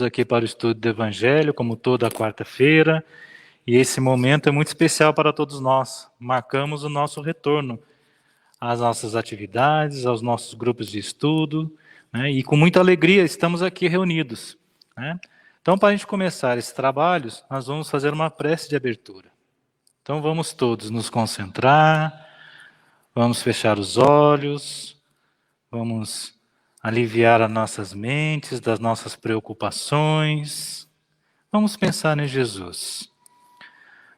aqui para o estudo do Evangelho, como toda quarta-feira, e esse momento é muito especial para todos nós. Marcamos o nosso retorno às nossas atividades, aos nossos grupos de estudo, né? E com muita alegria estamos aqui reunidos, né? Então, para a gente começar esses trabalhos, nós vamos fazer uma prece de abertura. Então, vamos todos nos concentrar, vamos fechar os olhos, vamos aliviar as nossas mentes das nossas preocupações. Vamos pensar em Jesus.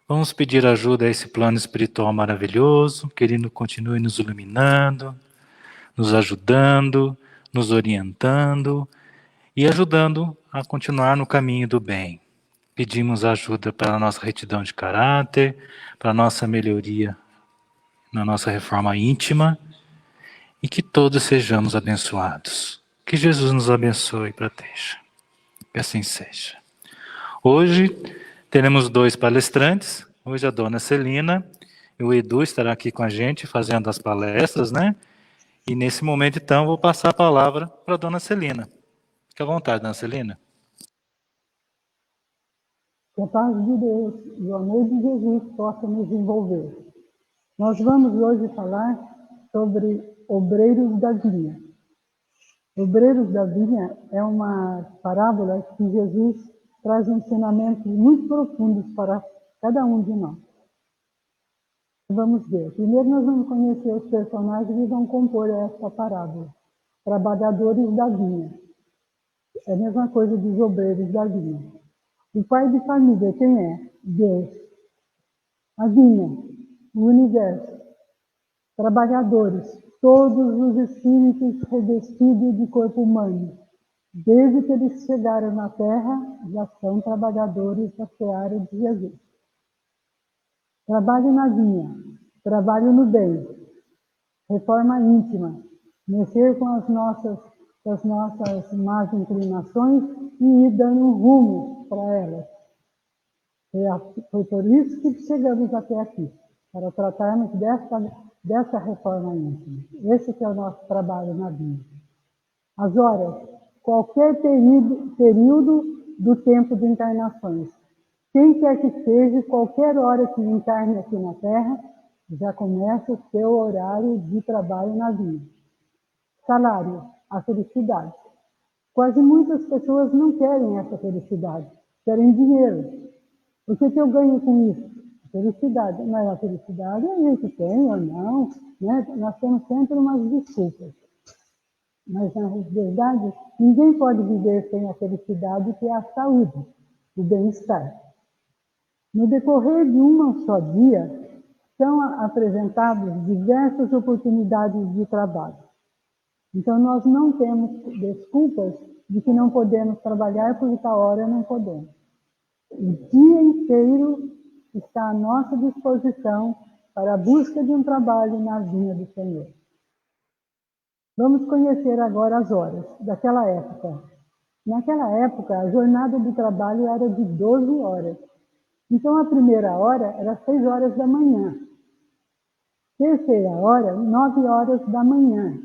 Vamos pedir ajuda a esse plano espiritual maravilhoso, que Ele continue nos iluminando, nos ajudando, nos orientando e ajudando a continuar no caminho do bem. Pedimos ajuda para a nossa retidão de caráter, para a nossa melhoria na nossa reforma íntima e que todos sejamos abençoados. Que Jesus nos abençoe e proteja. Que assim seja. Hoje teremos 2 palestrantes. Hoje a dona Celina e o Edu estarão aqui com a gente fazendo as palestras, né? E nesse momento, então, vou passar a palavra para a dona Celina. Fique à vontade, dona Celina. Que a paz de Deus e o amor de Jesus possam nos envolver. Nós vamos hoje falar sobre obreiros da vinha. Obreiros da vinha é uma parábola que Jesus traz ensinamentos muito profundos para cada um de nós. Vamos ver. Primeiro nós vamos conhecer os personagens que vão compor esta parábola. Trabalhadores da vinha. É a mesma coisa dos obreiros da vinha. O pai de família, quem é? Deus. A vinha, o universo. Trabalhadores, todos os espíritos revestidos de corpo humano. Desde que eles chegaram na Terra, já são trabalhadores da seara de Jesus. Trabalho na vinha, trabalho no bem, reforma íntima, mexer com as nossas más inclinações e ir dando um rumo para elas. Foi por isso que chegamos até aqui, para tratarmos dessa reforma íntima. Esse que é o nosso trabalho na vida. As horas, qualquer período do tempo de encarnações. Quem quer que seja, qualquer hora que encarne aqui na Terra, já começa o seu horário de trabalho na vida. Salário, a felicidade. Quase muitas pessoas não querem essa felicidade, querem dinheiro. O que eu ganho com isso? Felicidade. Mas a felicidade a gente tem ou não, né? Nós temos sempre umas desculpas. Mas, na verdade, ninguém pode viver sem a felicidade, que é a saúde, o bem-estar. No decorrer de um só dia, são apresentadas diversas oportunidades de trabalho. Então, nós não temos desculpas de que não podemos trabalhar por tal hora não podemos. O dia inteiro está à nossa disposição para a busca de um trabalho na vinha do Senhor. Vamos conhecer agora as horas daquela época. Naquela época, a jornada de trabalho era de 12 horas. Então, a primeira hora era 6 horas da manhã. Terceira hora, 9 horas da manhã.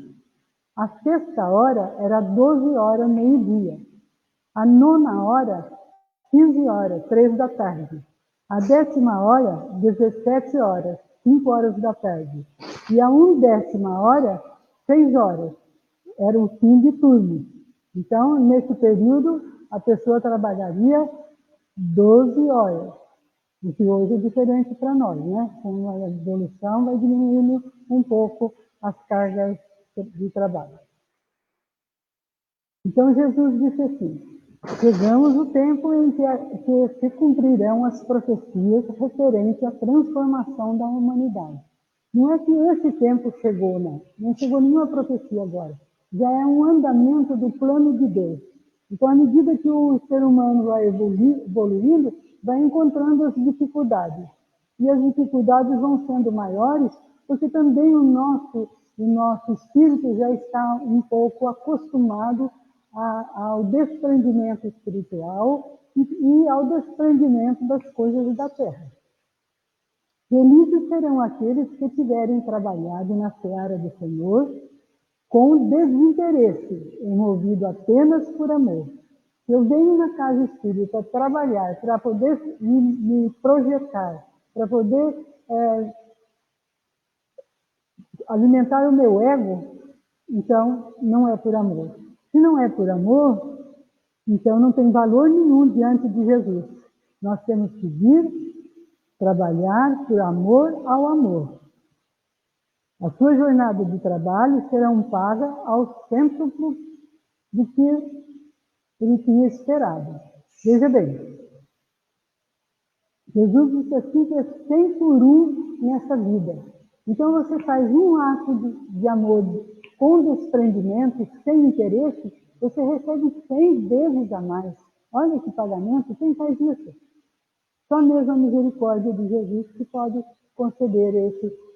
A sexta hora era 12 horas, meio-dia. A nona hora, 15 horas, 3 da tarde. A 10ª hora, 17 horas, 5 horas da tarde. E a 1/10 hora, 6 horas. Era o fim de turno. Então, nesse período, a pessoa trabalharia 12 horas. O que hoje é diferente para nós, né? Com a evolução, vai diminuindo um pouco as cargas de trabalho. Então, Jesus disse assim: chegamos o tempo em que se cumprirão as profecias referentes à transformação da humanidade. Não é que esse tempo chegou, não. Não chegou nenhuma profecia agora. Já é um andamento do plano de Deus. Então, à medida que o ser humano vai evoluindo, vai encontrando as dificuldades. E as dificuldades vão sendo maiores, porque também o nosso espírito já está um pouco acostumado ao desprendimento espiritual e ao desprendimento das coisas da terra. Felizes serão aqueles que tiverem trabalhado na seara do Senhor com desinteresse, movido apenas por amor. Eu venho na casa espírita trabalhar para poder me projetar, para poder alimentar o meu ego, então não é por amor. Se não é por amor, então não tem valor nenhum diante de Jesus. Nós temos que vir trabalhar por amor ao amor. A sua jornada de trabalho será paga ao cêntuplo do que ele tinha esperado. Veja bem, Jesus disse assim que é 100 por 1 nessa vida. Então você faz um ato de amor com desprendimento, sem interesse, você recebe 100 vezes a mais. Olha que pagamento, quem faz isso? Só mesmo a misericórdia de Jesus que pode conceder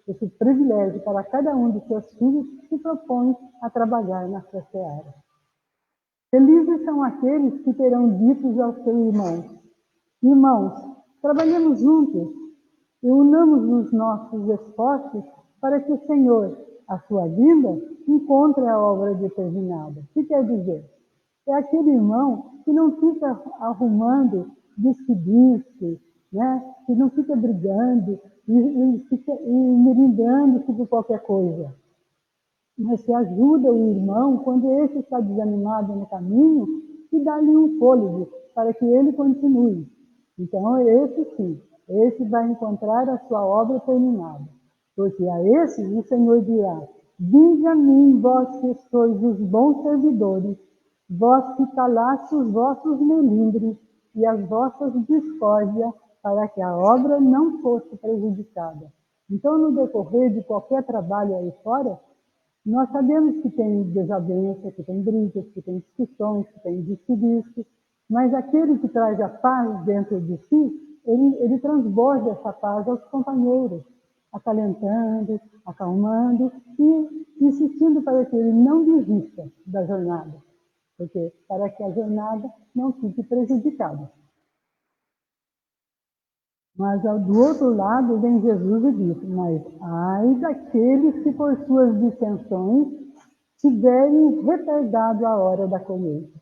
esse privilégio para cada um de seus filhos que se propõe a trabalhar na sua seara. Felizes são aqueles que terão ditos aos seus irmãos: irmãos, trabalhemos juntos e unamos os nossos esforços para que o Senhor, a sua vinda, encontre a obra determinada. O que quer dizer? É aquele irmão que não fica arrumando disque-disque, né? Que não fica brigando e mirindando-se por qualquer coisa. Mas se ajuda o irmão quando esse está desanimado no caminho e dá-lhe um fôlego para que ele continue. Então, esse sim, esse vai encontrar a sua obra terminada. Porque a esse o Senhor dirá: vinde a mim, vós que sois os bons servidores, vós que calaste os vossos melindres e as vossas discórdias, para que a obra não fosse prejudicada. Então, no decorrer de qualquer trabalho aí fora, nós sabemos que tem desavença, que tem brigas, que tem discussões, que tem disque-disque, mas aquele que traz a paz dentro de si, ele transborda essa paz aos companheiros, acalentando, acalmando e insistindo para que ele não desista da jornada, porque para que a jornada não fique prejudicada. Mas do outro lado vem Jesus e diz: mas ai daqueles que por suas dissensões tiverem retardado a hora da colheita,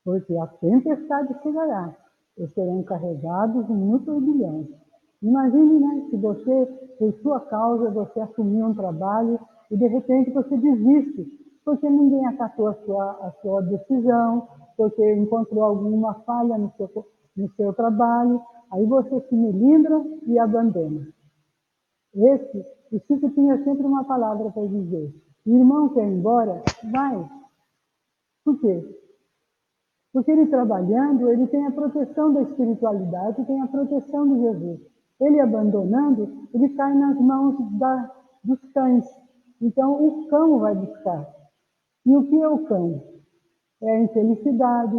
porque a tempestade chegará e serão carregados no turbilhão. Imagine, né, se você, por sua causa, você assumiu um trabalho e de repente você desiste, porque ninguém acatou a sua decisão, porque encontrou alguma falha no seu trabalho, aí você se melindra e abandona. O Chico tinha sempre uma palavra para dizer: o irmão quer ir embora? Vai. Por quê? Porque ele trabalhando, ele tem a proteção da espiritualidade, tem a proteção de Jesus. Ele abandonando, ele cai nas mãos dos cães. Então, o cão vai buscar. E o que é o cão? É a infelicidade,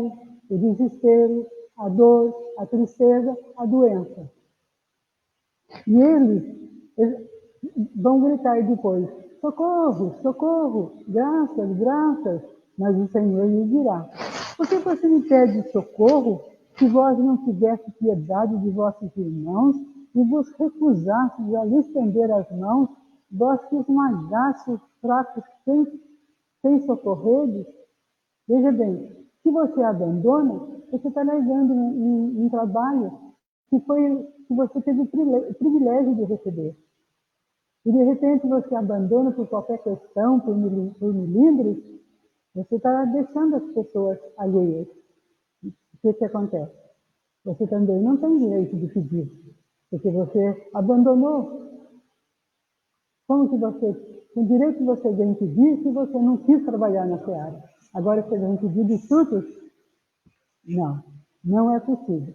o desespero, a dor, a tristeza, a doença. E eles vão gritar depois: socorro, socorro, graças, graças. Mas o Senhor lhe dirá: por que você me pede socorro se vós não tivesse piedade de vossos irmãos e vos recusastes a lhe estender as mãos, vós que esmagastes os fracos sem socorreres? Veja bem, se você abandona, você está largando um trabalho que você teve o privilégio de receber. E de repente você abandona por qualquer questão, por milindres, você está deixando as pessoas alheias. O que acontece? Você também não tem direito de pedir, porque você abandonou. Como que com direito você vem pedir se você não quis trabalhar na seara? Agora você vem pedir de frutos? Não, não é possível.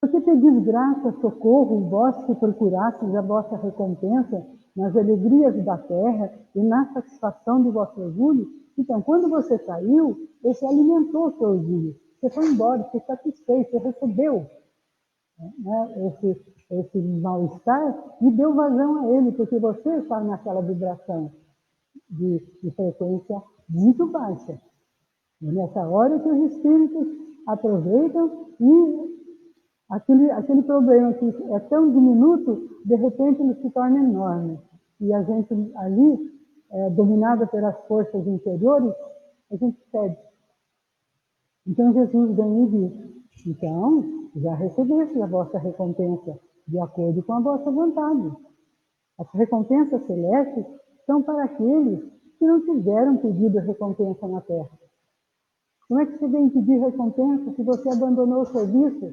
Porque pedis graça, socorro, vós que procurastes a vossa recompensa nas alegrias da terra e na satisfação do vosso orgulho. Então, quando você saiu, você alimentou o seu orgulho. Você foi embora, você satisfez, você recebeu, né, esse mal-estar e deu vazão a ele, porque você está naquela vibração de frequência muito baixa. E nessa hora que os espíritos aproveitam e aquele problema que é tão diminuto, de repente ele se torna enorme. E a gente ali, dominada pelas forças interiores, a gente cede. Então Jesus vem e diz, então, já recebeste a vossa recompensa, de acordo com a vossa vontade. As recompensas celestes são para aqueles que não tiveram pedido recompensa na terra. Como é que você vem pedir recompensa se você abandonou o serviço?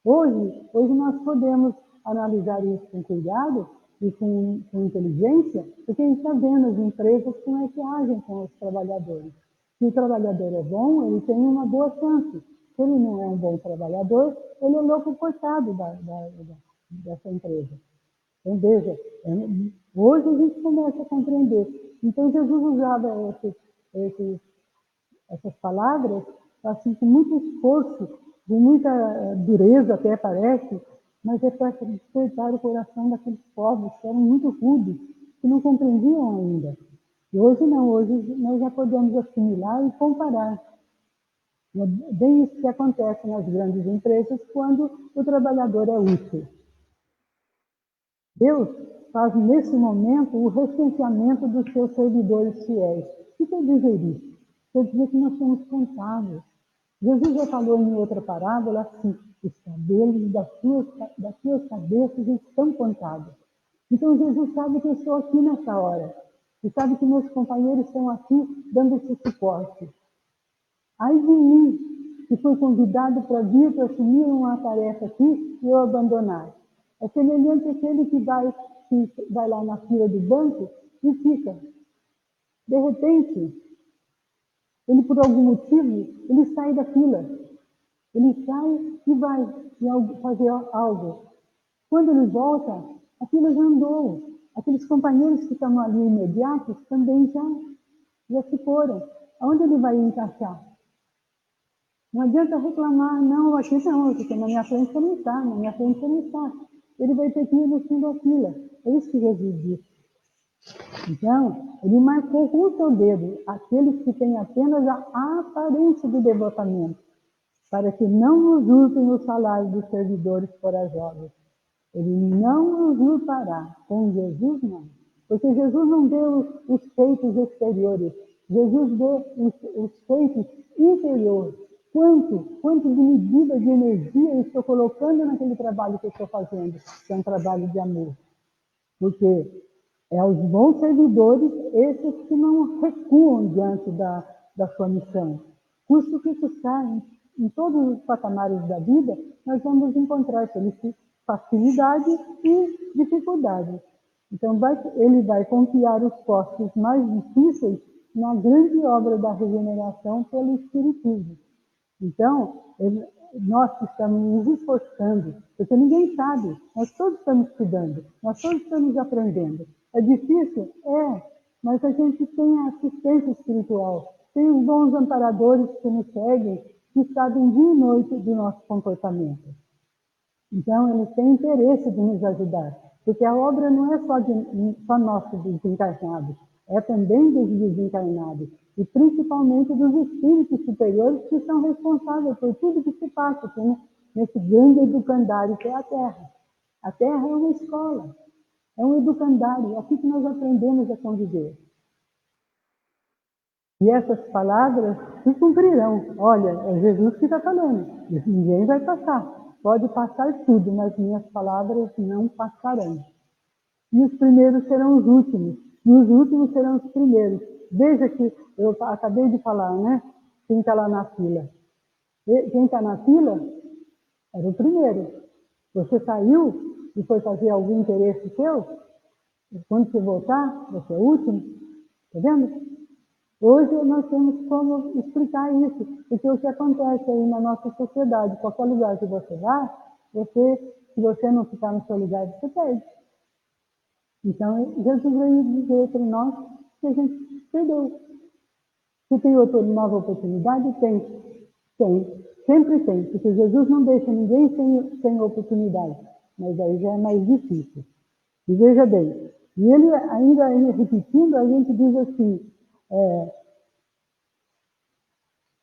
Hoje nós podemos analisar isso com cuidado e com inteligência, porque a gente está vendo as empresas como é que agem com os trabalhadores. Se o trabalhador é bom, ele tem uma boa chance. Se ele não é um bom trabalhador, ele é louco coitado dessa empresa. Então, veja, hoje a gente começa a compreender. Então, Jesus usava essas palavras assim, com muito esforço, de muita dureza até parece, mas é para despertar o coração daqueles povos que eram muito rudes, que não compreendiam ainda. E hoje não, hoje nós já podemos assimilar e comparar. É bem isso que acontece nas grandes empresas quando o trabalhador é útil. Deus faz, nesse momento, o recenseamento dos seus servidores fiéis. O que quer dizer isso? Quer dizer que nós somos contados. Jesus já falou em outra parábola assim, os cabelos das suas cabeças estão contados. Então Jesus sabe que eu estou aqui nessa hora. E sabe que meus companheiros estão aqui dando esse suporte. Ai de mim, que fui convidado para vir para assumir uma tarefa aqui e eu abandonar. É semelhante àquele que vai lá na fila do banco e fica. De repente, ele por algum motivo, ele sai da fila. Ele sai e vai fazer algo. Quando ele volta, a fila já andou. Aqueles companheiros que estão ali imediatos também já se foram. Aonde ele vai encaixar? Não adianta reclamar, não, aqui não, porque na minha frente você não está, na minha frente você não está. Ele vai ter que ir no fim da fila. É isso que Jesus disse. Então, ele marcou com o seu dedo aqueles que têm apenas a aparência de devotamento, para que não usurpem o salário dos servidores corajosos. Ele não usurpará. Com Jesus, não. Porque Jesus não vê os feitos exteriores. Jesus vê os feitos interiores. Quanto de medida de energia eu estou colocando naquele trabalho que eu estou fazendo, que é um trabalho de amor. Porque é os bons servidores, esses que não recuam diante da sua missão. Custe o que custar, em todos os patamares da vida, nós vamos encontrar facilidade e dificuldade. Então, ele vai confiar os postos mais difíceis na grande obra da regeneração pelo Espiritismo. Então, nós que estamos nos esforçando, porque ninguém sabe, nós todos estamos estudando, nós todos estamos aprendendo. É difícil? É, mas a gente tem a assistência espiritual, tem os bons amparadores que nos seguem, que sabem dia e noite do nosso comportamento. Então, eles têm interesse de nos ajudar, porque a obra não é só nossa dos encarnados, é também dos desencarnados, e principalmente dos espíritos superiores que são responsáveis por tudo que se passa aqui nesse grande educandário que é a Terra. A Terra é uma escola, é um educandário, é aqui que nós aprendemos a conviver. E essas palavras se cumprirão. Olha, é Jesus que está falando, ninguém vai passar. Pode passar tudo, mas minhas palavras não passarão. E os primeiros serão os últimos, e os últimos serão os primeiros. Veja que eu acabei de falar, né? Quem está lá na fila. Quem está na fila era o primeiro. Você saiu e foi fazer algum interesse seu? Quando você voltar, você é o último. Está vendo? Hoje nós temos como explicar isso, porque o que acontece aí na nossa sociedade, qualquer lugar que você vá, se você não ficar no seu lugar, você perde. Então, Jesus veio dizer para nós que a gente perdeu. Se tem outra nova oportunidade, tem. Tem. Sempre tem. Porque Jesus não deixa ninguém sem oportunidade. Mas aí já é mais difícil. E veja bem, e ele ainda repetindo, a gente diz assim,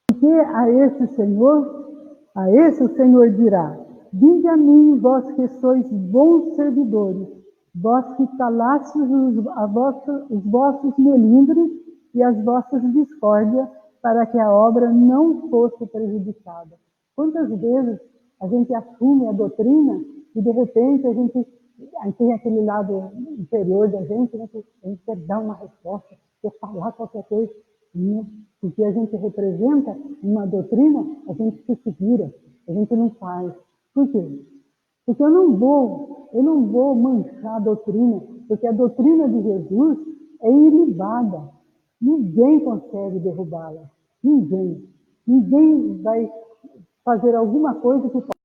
porque a esse o Senhor dirá, vinde a mim, vós que sois bons servidores, vós que calastes os vossos melindres e as vossas discórdias, para que a obra não fosse prejudicada. Quantas vezes a gente assume a doutrina e, de repente, a gente tem aquele lado interior da gente, né, que a gente quer dar uma resposta, quer falar qualquer coisa, né? Porque a gente representa uma doutrina, a gente se segura, a gente não faz. Por quê? Porque eu não vou manchar a doutrina, porque a doutrina de Jesus é ilibada. Ninguém consegue derrubá-la. Ninguém. Ninguém vai fazer alguma coisa que...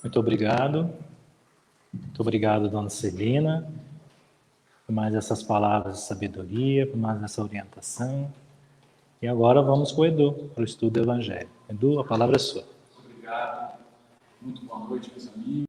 Muito obrigado. Muito obrigado, dona Celina, por mais essas palavras de sabedoria, por mais essa orientação. E agora vamos com o Edu, para o estudo do Evangelho. Edu, a palavra é sua. Obrigado. Muito boa noite, meus amigos.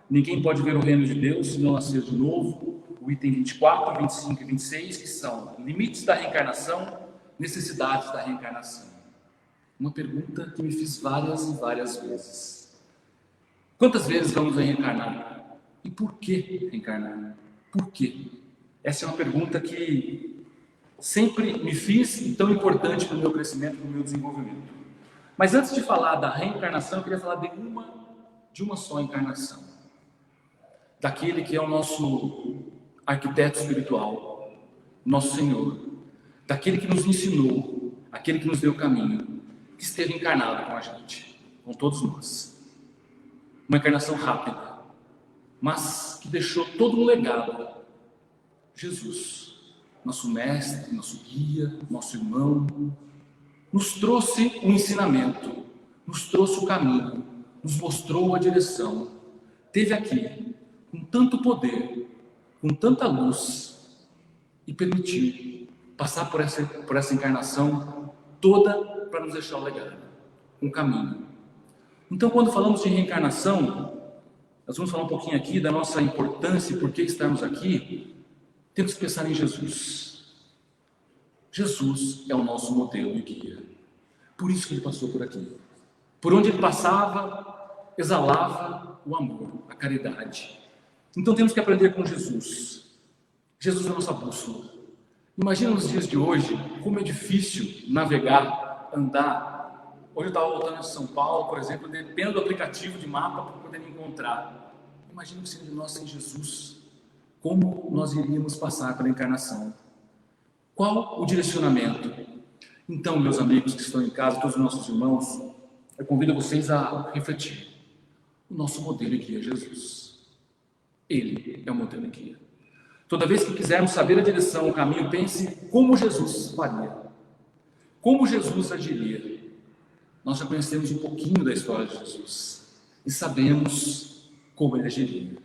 Ninguém pode ver o reino de Deus se não nascer de novo. O item 24, 25 e 26, que são limites da reencarnação, necessidades da reencarnação. Uma pergunta que me fiz várias e várias vezes. Quantas vezes vamos reencarnar? E por que reencarnar? Por quê? Essa é uma pergunta que sempre me fiz e tão importante para o meu crescimento, para o meu desenvolvimento. Mas antes de falar da reencarnação, eu queria falar de uma só encarnação. Daquele que é o nosso arquiteto espiritual, nosso Senhor. Daquele que nos ensinou, aquele que nos deu o caminho. que esteve encarnado com a gente, com todos nós. Uma encarnação rápida, mas que deixou todo um legado. Jesus, nosso mestre, nosso guia, nosso irmão, nos trouxe um ensinamento, nos trouxe o caminho, nos mostrou a direção. Esteve aqui com tanto poder, com tanta luz, e permitiu passar por essa encarnação toda para nos deixar o legado, um caminho. Então, quando falamos de reencarnação, nós vamos falar um pouquinho aqui da nossa importância e por que estamos aqui. Temos que pensar em Jesus. Jesus é o nosso modelo e guia. Por isso que ele passou por aqui. Por onde ele passava, exalava o amor, a caridade. Então temos que aprender com Jesus. Jesus é a nossa bússola. Imagina nos dias de hoje, como é difícil navegar, andar. Hoje eu estava voltando de São Paulo, por exemplo, dependo do aplicativo de mapa para poder me encontrar. Imagina o Senhor de nós sem Jesus. Como nós iríamos passar pela encarnação? Qual o direcionamento? Então, meus amigos que estão em casa, todos os nossos irmãos, eu convido vocês a refletir. O nosso modelo e guia é Jesus. Ele é o modelo e guia. Toda vez que quisermos saber a direção, o caminho, pense como Jesus faria. Como Jesus agiria. Nós já conhecemos um pouquinho da história de Jesus e sabemos como ele agiria.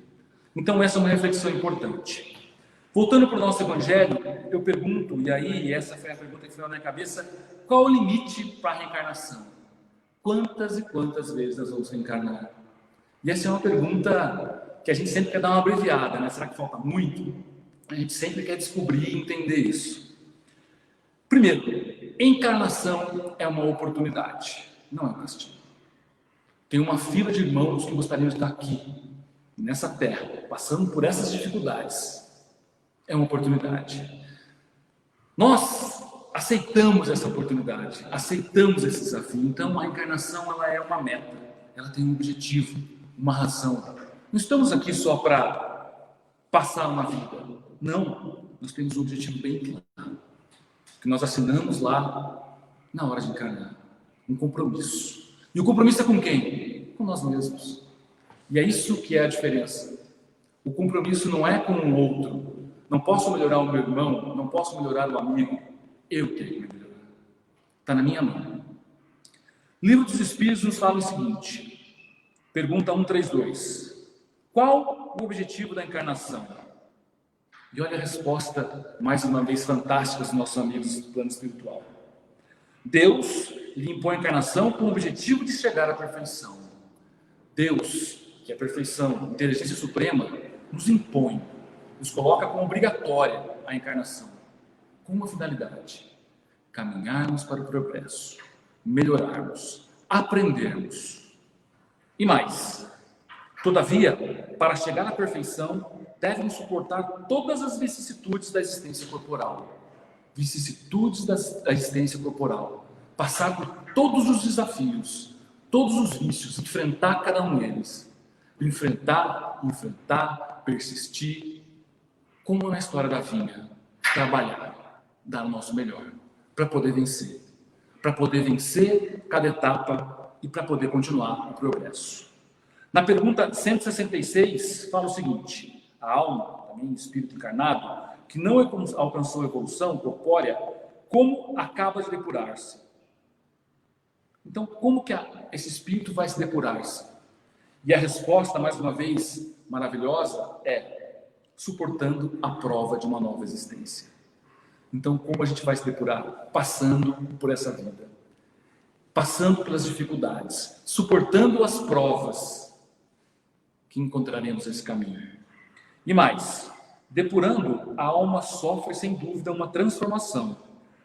Então essa é uma reflexão importante. Voltando para o nosso Evangelho, eu pergunto, e aí essa foi a pergunta que foi na minha cabeça, qual o limite para a reencarnação? Quantas e quantas vezes nós vamos reencarnar? E essa é uma pergunta que a gente sempre quer dar uma abreviada, né? Será que falta muito? A gente sempre quer descobrir e entender isso. Primeiro, encarnação é uma oportunidade, não é um castigo. Tem uma fila de irmãos que gostariam de estar aqui, nessa terra, passando por essas dificuldades. É uma oportunidade. Nós aceitamos essa oportunidade, aceitamos esse desafio. Então a encarnação, ela é uma meta, ela tem um objetivo, uma razão. Não estamos aqui só para passar uma vida. Não, nós temos um objetivo bem claro, que nós assinamos lá na hora de encarnar. Um compromisso. E o compromisso é com quem? Com nós mesmos. E é isso que é a diferença. O compromisso não é com o outro. Não posso melhorar o meu irmão, não posso melhorar o amigo. Eu tenho que melhorar. Está na minha mão. Livro dos Espíritos nos fala o seguinte. Pergunta 132. Qual o objetivo da encarnação? E olha a resposta, mais uma vez, fantástica dos nossos amigos do plano espiritual. Deus lhe impõe a encarnação com o objetivo de chegar à perfeição. Deus, que é a perfeição, inteligência suprema, nos impõe, nos coloca como obrigatória a encarnação. Com uma finalidade: caminharmos para o progresso, melhorarmos, aprendermos. E mais, todavia, para chegar à perfeição, devem suportar todas as vicissitudes da existência corporal. Vicissitudes da existência corporal. Passar por todos os desafios, todos os vícios, enfrentar cada um deles. Enfrentar, persistir. Como na história da vinha. Trabalhar, dar o nosso melhor. Para poder vencer. Para poder vencer cada etapa e para poder continuar o progresso. Na pergunta 166, fala o seguinte. A alma, também o espírito encarnado, que não alcançou a evolução corpórea, como acaba de depurar-se? Então, como que esse espírito vai se depurar-se? E a resposta, mais uma vez, maravilhosa, é suportando a prova de uma nova existência. Então, como a gente vai se depurar? Passando por essa vida. Passando pelas dificuldades. Suportando as provas que encontraremos nesse caminho. E mais, depurando, a alma sofre sem dúvida uma transformação,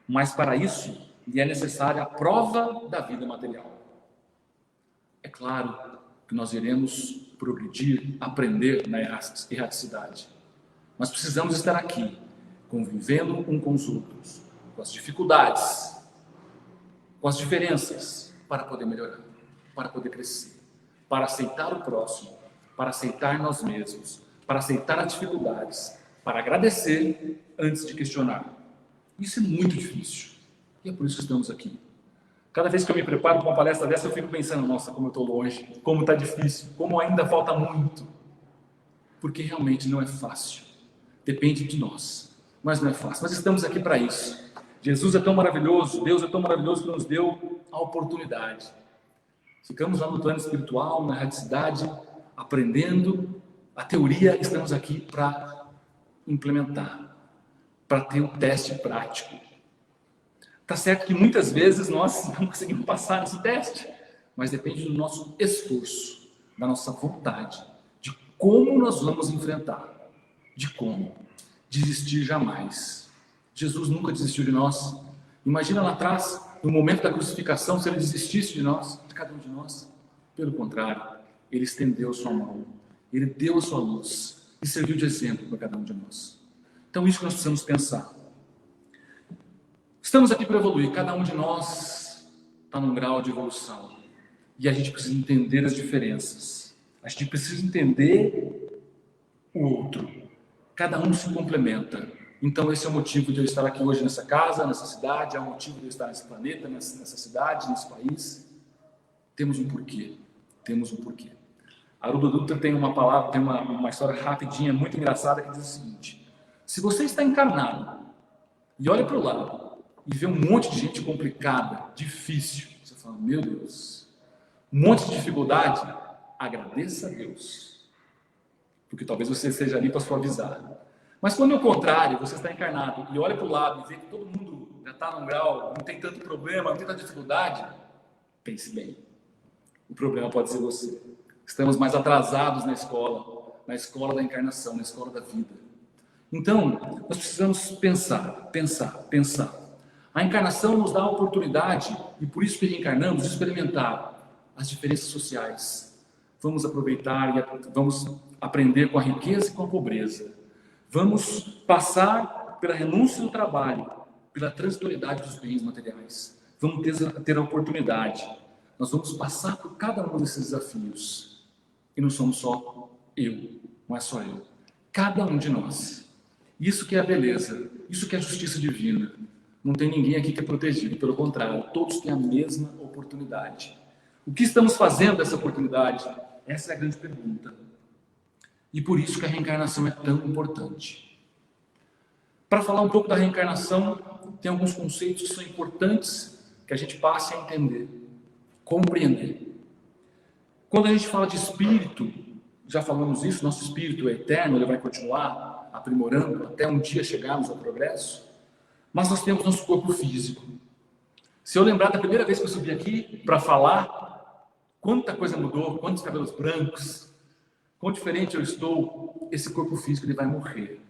mas para isso lhe é necessária a prova da vida material. É claro que nós iremos progredir, aprender na erraticidade, mas precisamos estar aqui, convivendo um com os outros, com as dificuldades, com as diferenças, para poder melhorar, para poder crescer, para aceitar o próximo, para aceitar nós mesmos, para aceitar as dificuldades, para agradecer antes de questionar. Isso é muito difícil. E é por isso que estamos aqui. Cada vez que eu me preparo para uma palestra dessa, eu fico pensando, nossa, como eu estou longe, como está difícil, como ainda falta muito. Porque realmente não é fácil. Depende de nós. Mas não é fácil. Mas estamos aqui para isso. Jesus é tão maravilhoso, Deus é tão maravilhoso que nos deu a oportunidade. Ficamos lá no plano espiritual, na radicidade, aprendendo a teoria, estamos aqui para implementar, para ter um teste prático. Tá certo que muitas vezes nós não conseguimos passar nesse teste, mas depende do nosso esforço, da nossa vontade, de como nós vamos enfrentar, de como. Desistir jamais. Jesus nunca desistiu de nós. Imagina lá atrás, no momento da crucificação, se ele desistisse de nós, de cada um de nós. Pelo contrário, ele estendeu a sua mão, ele deu a sua luz e serviu de exemplo para cada um de nós. Então, isso que nós precisamos pensar. Estamos aqui para evoluir, cada um de nós está num grau de evolução. E a gente precisa entender as diferenças. A gente precisa entender o outro. Cada um se complementa. Então esse é o motivo de eu estar aqui hoje nessa casa, nessa cidade, é o motivo de eu estar nesse planeta, nessa cidade, nesse país. Temos um porquê. Temos um porquê. Aruba Dutra tem uma palavra, tem uma história rapidinha, muito engraçada, que diz o seguinte: se você está encarnado e olha para o lado e vê um monte de gente complicada, difícil, você fala, meu Deus, um monte de dificuldade, agradeça a Deus, porque talvez você esteja ali para suavizar. Mas quando é o contrário, você está encarnado e olha para o lado e vê que todo mundo já está num grau, não tem tanto problema, não tem tanta dificuldade, pense bem, o problema pode ser você. Estamos mais atrasados na escola da encarnação, na escola da vida. Então, nós precisamos pensar. A encarnação nos dá a oportunidade, e por isso que reencarnamos, de experimentar as diferenças sociais. Vamos aproveitar e vamos aprender com a riqueza e com a pobreza. Vamos passar pela renúncia do trabalho, pela transitoriedade dos bens materiais. Vamos ter a oportunidade. Nós vamos passar por cada um desses desafios. E não somos só eu, não é só eu. Cada um de nós. Isso que é a beleza, isso que é a justiça divina. Não tem ninguém aqui que é protegido, pelo contrário, todos têm a mesma oportunidade. O que estamos fazendo dessa oportunidade? Essa é a grande pergunta. E por isso que a reencarnação é tão importante. Para falar um pouco da reencarnação, tem alguns conceitos que são importantes que a gente passe a entender, compreender. Quando a gente fala de espírito, já falamos isso, nosso espírito é eterno, ele vai continuar aprimorando até um dia chegarmos ao progresso, mas nós temos nosso corpo físico. Se eu lembrar da primeira vez que eu subi aqui para falar, quanta coisa mudou, quantos cabelos brancos, quão diferente eu estou, esse corpo físico ele vai morrer.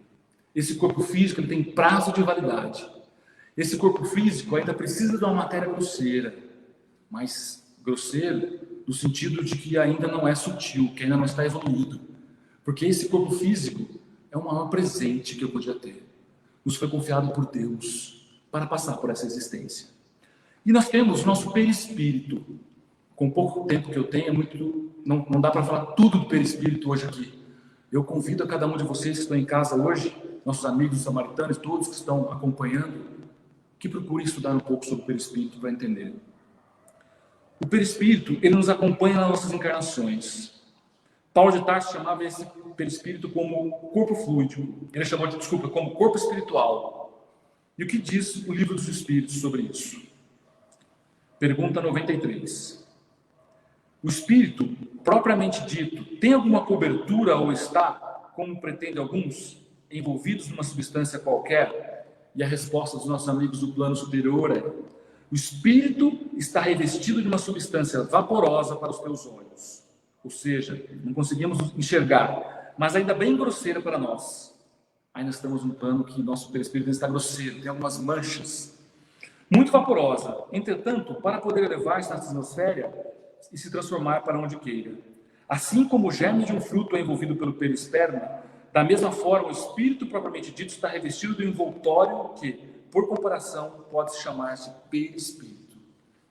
Esse corpo físico ele tem prazo de validade. Esse corpo físico ainda precisa de uma matéria grosseira, mas grosseiro no sentido de que ainda não é sutil, que ainda não está evoluído. Porque esse corpo físico é o maior presente que eu podia ter. Nos foi confiado por Deus para passar por essa existência. E nós temos nosso perispírito. Com pouco tempo que eu tenho, não dá para falar tudo do perispírito hoje aqui. Eu convido a cada um de vocês que estão em casa hoje, nossos amigos samaritanos, todos que estão acompanhando, que procurem estudar um pouco sobre o perispírito para entender. O perispírito, ele nos acompanha nas nossas encarnações. Paulo de Tarso chamava esse perispírito como corpo fluídico. Ele chamou como corpo espiritual. E o que diz o livro dos Espíritos sobre isso? Pergunta 93. O espírito, propriamente dito, tem alguma cobertura ou está, como pretendem alguns, envolvidos numa substância qualquer? E a resposta dos nossos amigos do plano superior é: o espírito está revestido de uma substância vaporosa para os teus olhos. Ou seja, não conseguimos enxergar, mas ainda bem grosseira para nós. Ainda estamos num plano que nosso perispírito está grosseiro, tem algumas manchas. Muito vaporosa. Entretanto, para poder elevar-se na atmosfera e se transformar para onde queira. Assim como o germe de um fruto é envolvido pelo perisperma, da mesma forma o espírito propriamente dito está revestido do envoltório que, por comparação, pode chamar-se perispírito.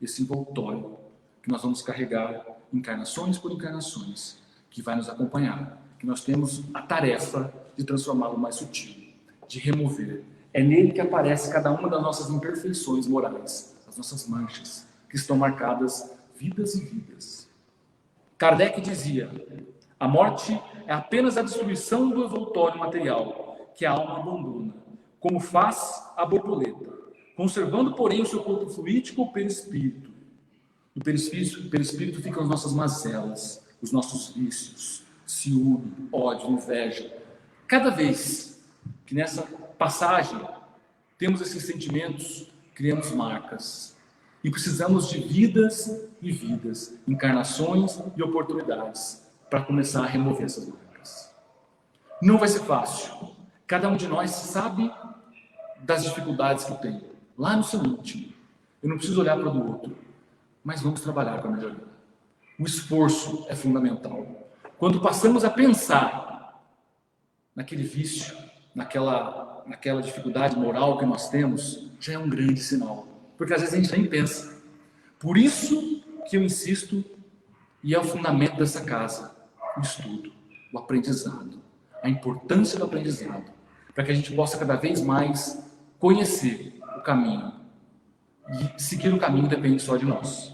Esse envoltório que nós vamos carregar encarnações por encarnações, que vai nos acompanhar, que nós temos a tarefa de transformá-lo mais sutil, de remover. É nele que aparece cada uma das nossas imperfeições morais, as nossas manchas, que que estão marcadas vidas e vidas. Kardec dizia: a morte é apenas a destruição do envoltório material que a alma abandona, como faz a borboleta, conservando, porém, o seu corpo fluídico ou perispírito. No perispírito ficam as nossas mazelas, os nossos vícios, ciúme, ódio, inveja. Cada vez que nessa passagem temos esses sentimentos, criamos marcas. E precisamos de vidas e vidas, encarnações e oportunidades para começar a remover essas marcas. Não vai ser fácil. Cada um de nós sabe das dificuldades que tem, lá no seu íntimo. Eu não preciso olhar para o do outro, mas vamos trabalhar para melhorar. O esforço é fundamental. Quando passamos a pensar naquele vício, naquela dificuldade moral que nós temos, já é um grande sinal. Porque às vezes a gente nem pensa. Por isso que eu insisto, e é o fundamento dessa casa, o estudo, o aprendizado, a importância do aprendizado, para que a gente possa cada vez mais conhecer o caminho. E seguir o caminho depende só de nós.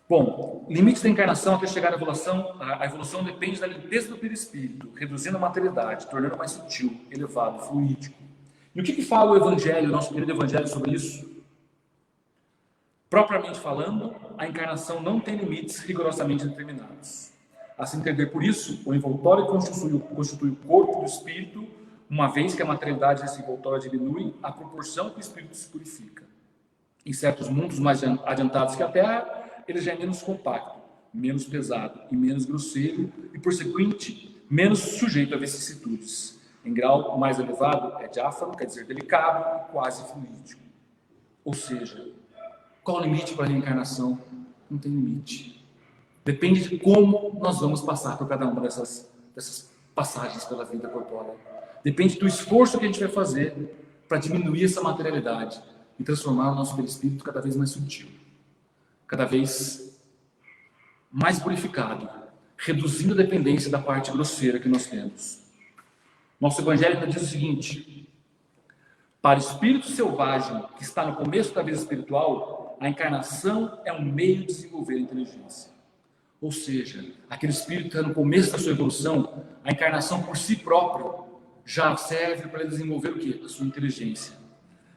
Bom, limites da encarnação até chegar à evolução. A evolução depende da limpeza do perispírito, reduzindo a materialidade, tornando mais sutil, elevado, fluídico. E o que fala o Evangelho, o nosso querido Evangelho, sobre isso? Propriamente falando, a encarnação não tem limites rigorosamente determinados. A se entender por isso, o envoltório constitui o corpo do espírito, uma vez que a materialidade desse envoltório diminui à proporção que o espírito se purifica. Em certos mundos mais adiantados que a Terra, ele já é menos compacto, menos pesado e menos grosseiro e, por conseguinte, menos sujeito a vicissitudes. Em grau mais elevado, é diáfano, quer dizer delicado e quase fluídico. Ou seja, qual o limite para a reencarnação? Não tem limite. Depende de como nós vamos passar por cada uma dessas passagens pela vida corpórea. Depende do esforço que a gente vai fazer para diminuir essa materialidade e transformar o nosso perispírito cada vez mais sutil, cada vez mais purificado, reduzindo a dependência da parte grosseira que nós temos. Nosso Evangelho diz o seguinte: para o espírito selvagem que está no começo da vida espiritual, a encarnação é um meio de desenvolver a inteligência. Ou seja, aquele espírito que está no começo da sua evolução, a encarnação por si próprio já serve para ele desenvolver o quê? A sua inteligência.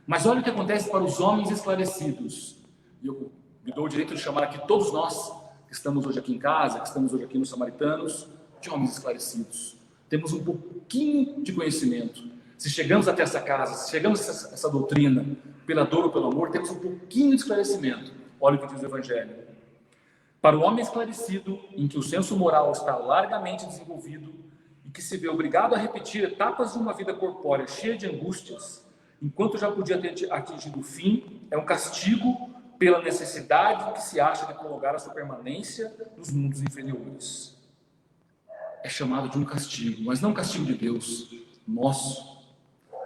Mas olha o que acontece para os homens esclarecidos. E eu me dou o direito de chamar aqui todos nós, que estamos hoje aqui em casa, que estamos hoje aqui nos Samaritanos, de homens esclarecidos. Temos um pouquinho de conhecimento. Se chegamos até essa casa, se chegamos a essa doutrina, pela dor ou pelo amor, temos um pouquinho de esclarecimento. Olha o que diz o Evangelho. Para o homem esclarecido, em que o senso moral está largamente desenvolvido e que se vê obrigado a repetir etapas de uma vida corpórea cheia de angústias, enquanto já podia ter atingido o fim, é um castigo pela necessidade que se acha de prolongar a sua permanência nos mundos inferiores. É chamado de um castigo, mas não um castigo de Deus, nosso.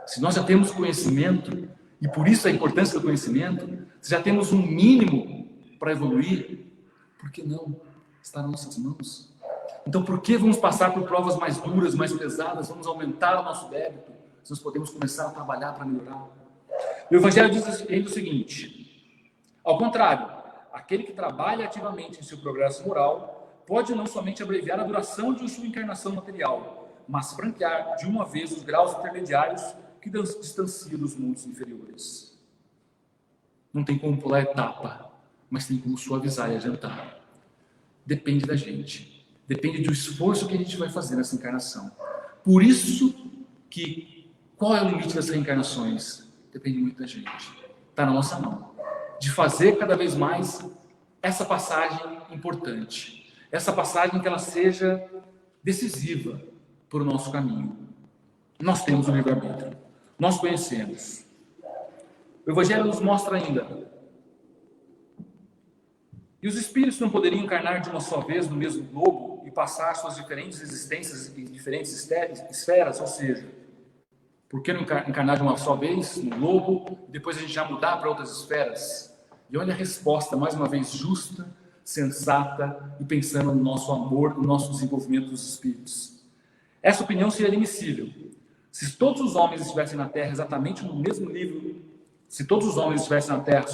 Se nós já temos conhecimento, e por isso a importância do conhecimento, se já temos um mínimo para evoluir, por que não? Está nas nossas mãos. Então, por que vamos passar por provas mais duras, mais pesadas? Vamos aumentar o nosso débito, se nós podemos começar a trabalhar para melhorar. O Evangelho diz o seguinte: ao contrário, aquele que trabalha ativamente em seu progresso moral pode não somente abreviar a duração de sua encarnação material, mas franquear de uma vez os graus intermediários que distanciam dos mundos inferiores. Não tem como pular etapa, mas tem como suavizar e adiantar. Depende da gente. Depende do esforço que a gente vai fazer nessa encarnação. Por isso que, qual é o limite das reencarnações? Depende muito da gente. Está na nossa mão. De fazer cada vez mais essa passagem importante. Essa passagem que ela seja decisiva para o nosso caminho. Nós temos o livre-arbítrio. Nós conhecemos. O Evangelho nos mostra ainda. E os espíritos não poderiam encarnar de uma só vez no mesmo globo e passar suas diferentes existências em diferentes esferas, ou seja, por que não encarnar de uma só vez no globo e depois a gente já mudar para outras esferas? E olha a resposta, mais uma vez, justa, sensata e pensando no nosso amor, no nosso desenvolvimento dos espíritos. Essa opinião seria admissível se todos os homens estivessem na Terra exatamente no mesmo nível Se todos os homens estivessem na Terra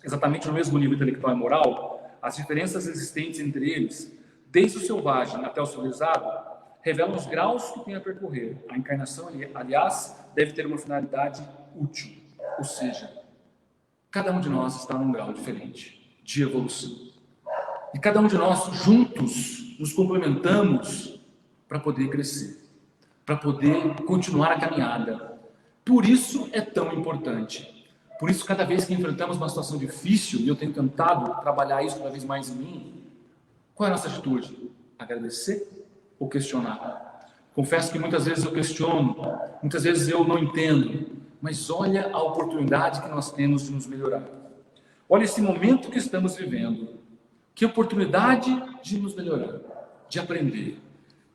exatamente no mesmo nível intelectual e moral, as diferenças existentes entre eles, desde o selvagem até o civilizado, revelam os graus que tem a percorrer. A encarnação, aliás, deve ter uma finalidade útil, ou seja, cada um de nós está num grau diferente de evolução. E cada um de nós, juntos, nos complementamos para poder crescer, para poder continuar a caminhada. Por isso é tão importante. Por isso, cada vez que enfrentamos uma situação difícil, e eu tenho tentado trabalhar isso cada vez mais em mim, qual é a nossa atitude? Agradecer ou questionar? Confesso que muitas vezes eu questiono, muitas vezes eu não entendo, mas olha a oportunidade que nós temos de nos melhorar. Olha esse momento que estamos vivendo. Que oportunidade de nos melhorar, de aprender,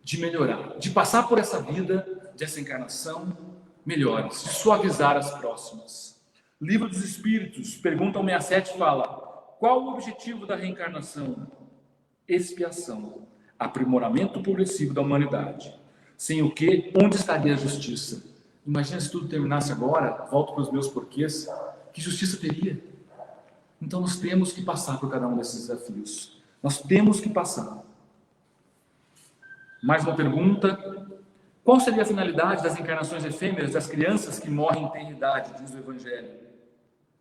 de melhorar, de passar por essa vida, dessa encarnação, melhores, de suavizar as próximas. Livro dos Espíritos, pergunta 67, fala: qual o objetivo da reencarnação? Expiação, aprimoramento progressivo da humanidade. Sem o que, onde estaria a justiça? Imagina se tudo terminasse agora, volto para os meus porquês, que justiça teria? Então nós temos que passar por cada um desses desafios. Nós temos que passar. Mais uma pergunta: qual seria a finalidade das encarnações efêmeras das crianças que morrem em tenra idade, diz o Evangelho?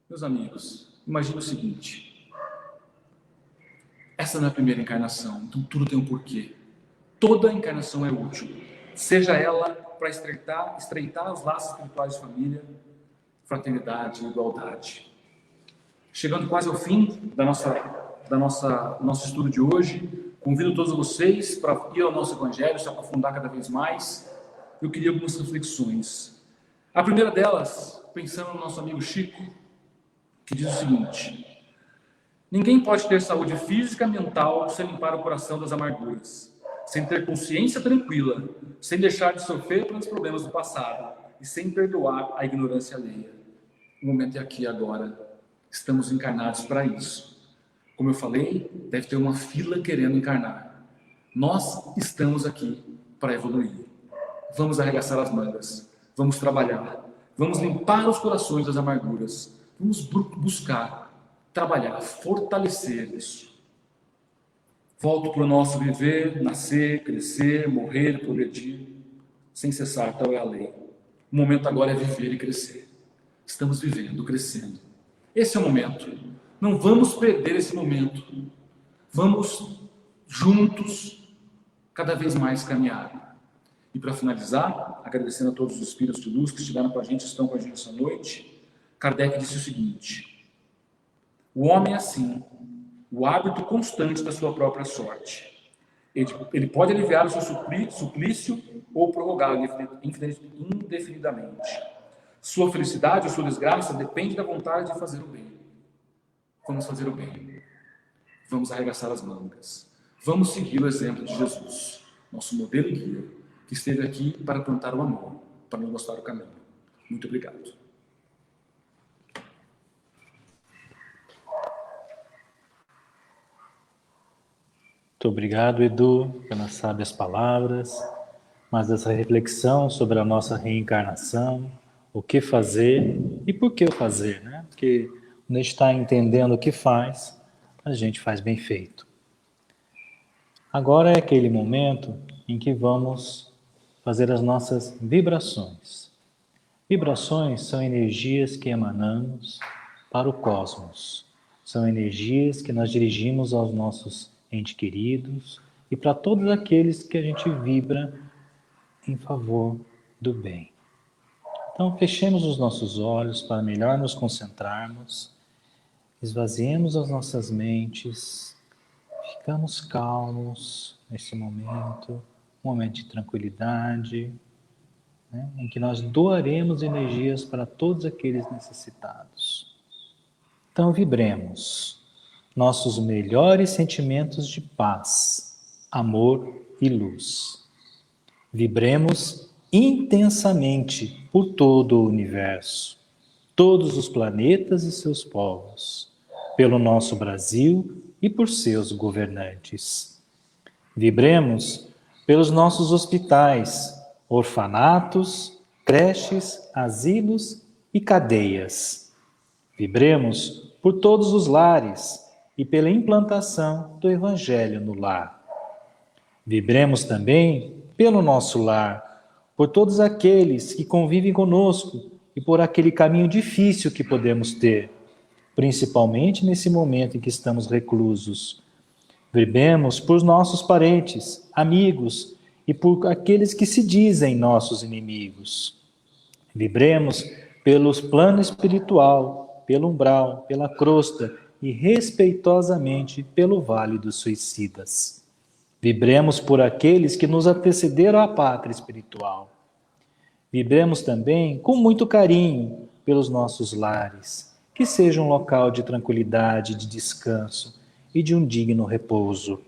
Meus amigos, imagine o seguinte: essa não é a primeira encarnação, então tudo tem um porquê. Toda encarnação é útil, seja ela para estreitar os laços espirituais de família, fraternidade e igualdade. Chegando quase ao fim nosso estudo de hoje, convido todos vocês para ir ao nosso Evangelho, se aprofundar cada vez mais. Eu queria algumas reflexões. A primeira delas, pensando no nosso amigo Chico, que diz o seguinte: ninguém pode ter saúde física e mental sem limpar o coração das amarguras, sem ter consciência tranquila, sem deixar de sofrer pelos problemas do passado e sem perdoar a ignorância alheia. O momento é aqui agora. Estamos encarnados para isso. Como eu falei, deve ter uma fila querendo encarnar. Nós estamos aqui para evoluir. Vamos arregaçar as mangas, vamos trabalhar, vamos limpar os corações das amarguras, vamos buscar, trabalhar, fortalecer isso. Volto para o nosso viver, nascer, crescer, morrer, progredir, sem cessar, tal é a lei. O momento agora é viver e crescer. Estamos vivendo, crescendo. Esse é o momento. Não vamos perder esse momento. Vamos juntos, cada vez mais caminhar. E para finalizar, agradecendo a todos os espíritos de luz que estiveram com a gente, estão com a gente essa noite, Kardec disse o seguinte: o homem é assim, o árbitro constante da sua própria sorte. Ele pode aliviar o seu suplício ou prorrogá-lo indefinidamente. Sua felicidade ou sua desgraça depende da vontade de fazer o bem. Vamos fazer o bem. Vamos arregaçar as mangas. Vamos seguir o exemplo de Jesus, nosso modelo e guia, que esteve aqui para plantar o amor, para nos mostrar o caminho. Muito obrigado. Muito obrigado, Edu, pelas sábias palavras, mas essa reflexão sobre a nossa reencarnação, o que fazer e por que fazer, né? Porque quando a gente está entendendo o que faz, a gente faz bem feito. Agora é aquele momento em que vamos fazer as nossas vibrações. Vibrações são energias que emanamos para o cosmos. São energias que nós dirigimos aos nossos entes queridos e para todos aqueles que a gente vibra em favor do bem. Então, fechemos os nossos olhos para melhor nos concentrarmos, esvaziemos as nossas mentes, ficamos calmos nesse momento, um momento de tranquilidade, né, em que nós doaremos energias para todos aqueles necessitados. Então, vibremos nossos melhores sentimentos de paz, amor e luz. Vibremos intensamente por todo o universo, todos os planetas e seus povos, pelo nosso Brasil e por seus governantes. Vibremos pelos nossos hospitais, orfanatos, creches, asilos e cadeias. Vibremos por todos os lares e pela implantação do Evangelho no lar. Vibremos também pelo nosso lar, por todos aqueles que convivem conosco e por aquele caminho difícil que podemos ter, principalmente nesse momento em que estamos reclusos. Vibremos por nossos parentes, amigos e por aqueles que se dizem nossos inimigos. Vibremos pelos plano espiritual, pelo umbral, pela crosta e respeitosamente pelo vale dos suicidas. Vibremos por aqueles que nos antecederam à pátria espiritual. Vibremos também com muito carinho pelos nossos lares, que seja um local de tranquilidade, de descanso e de um digno repouso.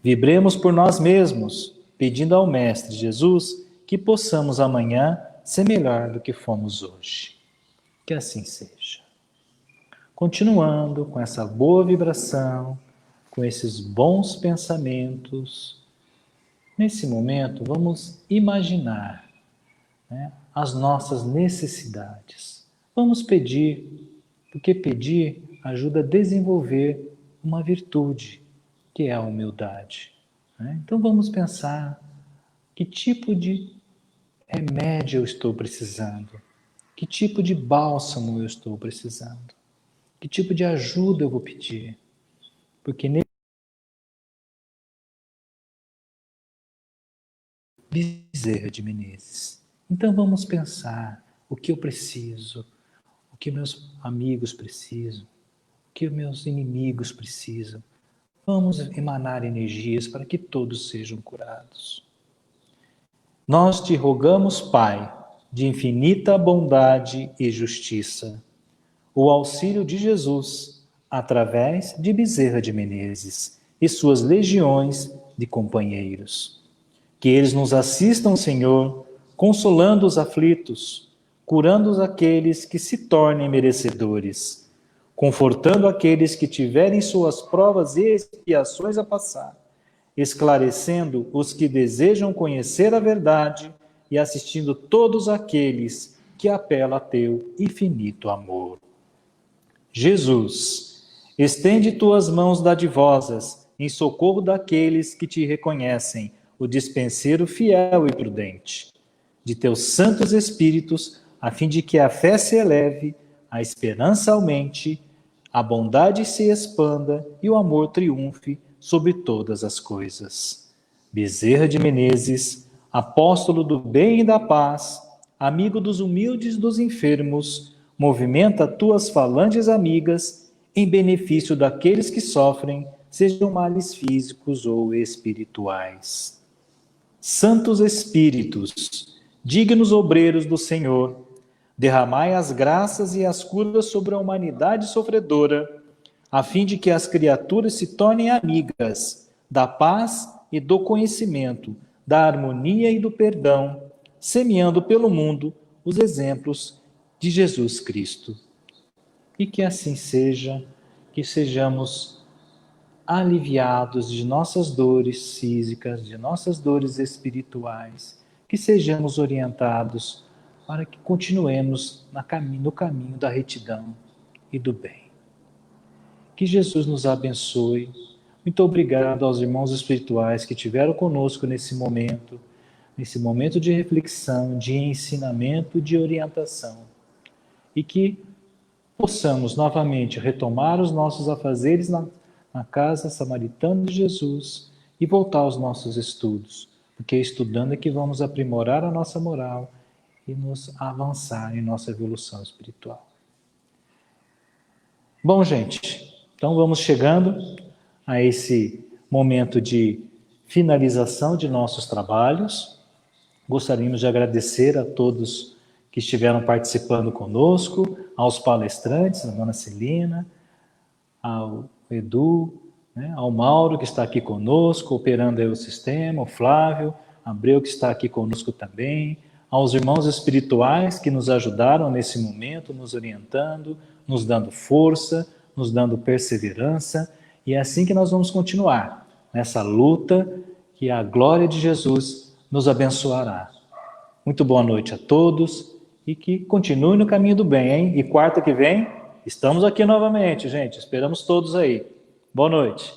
Vibremos por nós mesmos, pedindo ao Mestre Jesus que possamos amanhã ser melhor do que fomos hoje. Que assim seja. Continuando com essa boa vibração, com esses bons pensamentos, nesse momento vamos imaginar, né, as nossas necessidades. Vamos pedir, porque pedir ajuda a desenvolver uma virtude, que é a humildade. Né? Então vamos pensar que tipo de remédio eu estou precisando, que tipo de bálsamo eu estou precisando, que tipo de ajuda eu vou pedir. Porque Bezerra de Menezes. Então vamos pensar o que eu preciso, o que meus amigos precisam, o que meus inimigos precisam. Vamos emanar energias para que todos sejam curados. Nós te rogamos, Pai, de infinita bondade e justiça, o auxílio de Jesus, através de Bezerra de Menezes e suas legiões de companheiros. Que eles nos assistam, Senhor, consolando os aflitos, curando aqueles que se tornem merecedores, confortando aqueles que tiverem suas provas e expiações a passar, esclarecendo os que desejam conhecer a verdade e assistindo todos aqueles que apelam a teu infinito amor. Jesus, estende tuas mãos dadivosas em socorro daqueles que te reconhecem, o dispenseiro fiel e prudente, de teus santos espíritos, a fim de que a fé se eleve, a esperança aumente, a bondade se expanda e o amor triunfe sobre todas as coisas. Bezerra de Menezes, apóstolo do bem e da paz, amigo dos humildes e dos enfermos, movimenta tuas falanges amigas em benefício daqueles que sofrem, sejam males físicos ou espirituais. Santos Espíritos, dignos obreiros do Senhor, derramai as graças e as curas sobre a humanidade sofredora, a fim de que as criaturas se tornem amigas da paz e do conhecimento, da harmonia e do perdão, semeando pelo mundo os exemplos de Jesus Cristo. E que assim seja, que sejamos aliviados de nossas dores físicas, de nossas dores espirituais, que sejamos orientados para que continuemos no caminho da retidão e do bem. Que Jesus nos abençoe. Muito obrigado aos irmãos espirituais que estiveram conosco nesse momento de reflexão, de ensinamento, de orientação. E que possamos novamente retomar os nossos afazeres na casa samaritana de Jesus e voltar aos nossos estudos, porque estudando é que vamos aprimorar a nossa moral e nos avançar em nossa evolução espiritual. Bom, gente, então vamos chegando a esse momento de finalização de nossos trabalhos. Gostaríamos de agradecer a todos que estiveram participando conosco, aos palestrantes, a dona Celina, ao Edu, né, ao Mauro, que está aqui conosco, operando aí o sistema, o Flávio, Abreu, que está aqui conosco também, aos irmãos espirituais que nos ajudaram nesse momento, nos orientando, nos dando força, nos dando perseverança, e é assim que nós vamos continuar, nessa luta que a glória de Jesus nos abençoará. Muito boa noite a todos, e que continue no caminho do bem, hein? E quarta que vem, Estamos aqui novamente, gente. Esperamos todos aí. Boa noite.